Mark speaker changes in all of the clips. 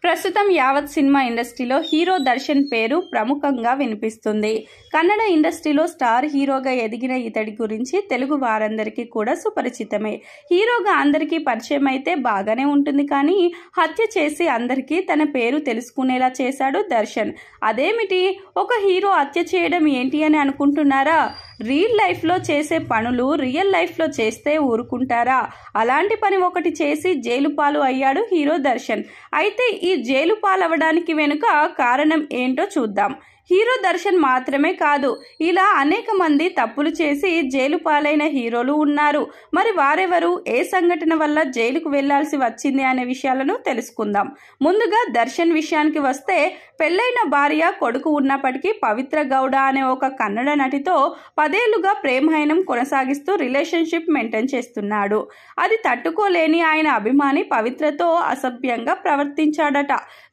Speaker 1: ప్రస్తుతం యావత్ సినిమా ఇండస్ట్రీలో హీరో దర్శన్ పేరు ప్రముఖంగా వినిపిస్తుంది. కన్నడ ఇండస్ట్రీలో స్టార్ హీరోగా ఎదిగిన ఇతడి గురించి తెలుగు వారందరికీ కూడా సుపరిచితమే. హీరోగా అందరికీ పరిచయం అయితే బాగానే ఉంటుంది, కానీ హత్య చేసి అందరికీ తన పేరు తెలుసుకునేలా చేశాడు దర్శన్. అదేమిటి, ఒక హీరో హత్య చేయడం ఏంటి అని అనుకుంటున్నారా? రియల్ లైఫ్లో చేసే పనులు రియల్ లైఫ్లో చేస్తే ఊరుకుంటారా? అలాంటి పని ఒకటి చేసి జైలు పాలు అయ్యాడు హీరో దర్శన్. అయితే ఈ జైలు పాలవడానికి వెనుక కారణం ఏంటో చూద్దాం. హీరో దర్శన్ మాత్రమే కాదు, ఇలా అనేక మంది తప్పులు చేసి జైలు పాలైన హీరోలు ఉన్నారు. మరి వారెవరు, ఏ సంఘటన వల్ల జైలుకు వెళ్లాల్సి వచ్చింది అనే విషయాలను తెలుసుకుందాం. ముందుగా దర్శన్ విషయానికి వస్తే, పెళ్లైన భార్య కొడుకు ఉన్నప్పటికీ పవిత్ర గౌడ అనే ఒక కన్నడ నటితో 10 ఏళ్లుగా ప్రేమహైనం కొనసాగిస్తూ రిలేషన్షిప్ మెయింటైన్ చేస్తున్నాడు. అది తట్టుకోలేని ఆయన అభిమాని పవిత్రతో అసభ్యంగా ప్రవర్తించాడట.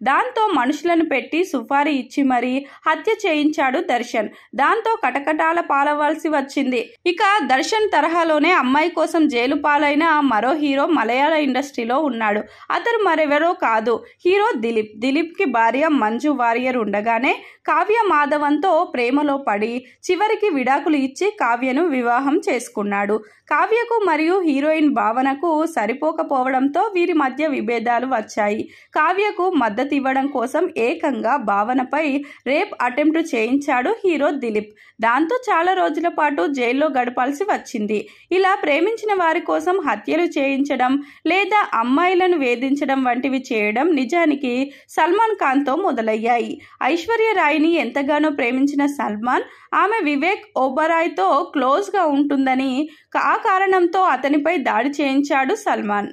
Speaker 1: దాంతో మనుషులను పెట్టి సుపారీ ఇచ్చి మరీ హత్య చేయించాడు దర్శన్. దాంతో కటకటాల పాలవలసి వచ్చింది. ఇక దర్శన్ తరహాలోనే అమ్మాయి కోసం జైలు పాలైన మరో హీరో మలయాళ ఇండస్ట్రీలో ఉన్నాడు. అతను మరెవరో కాదు, హీరో దిలీప్. దిలీప్ కి భార్య మంజు వారియర్ ఉండగానే కావ్య మాధవన్తో ప్రేమలో పడి చివరికి విడాకులు ఇచ్చి కావ్యను వివాహం చేసుకున్నాడు. కావ్యకు మరియు హీరోయిన్ భావనకు సరిపోకపోవడంతో వీరి మధ్య విభేదాలు వచ్చాయి. కావ్యకు మద్దతు ఇవ్వడం కోసం ఏకంగా భావనపై రేప్ అటెంప్ట్ చేయించాడు హీరో దిలీప్. దాంతో చాలా రోజుల పాటు జైల్లో గడపాల్సి వచ్చింది. ఇలా ప్రేమించిన వారి కోసం హత్యలు చేయించడం లేదా అమ్మాయిలను వేధించడం వంటివి చేయడం నిజానికి సల్మాన్ ఖాన్తో మొదలయ్యాయి. ఐశ్వర్య రాయ్ని ఎంతగానో ప్రేమించిన సల్మాన్, ఆమె వివేక్ ఓబరాయ్తో క్లోజ్గా ఉంటుందని ఆ కారణంతో అతనిపై దాడి చేయించాడు సల్మాన్.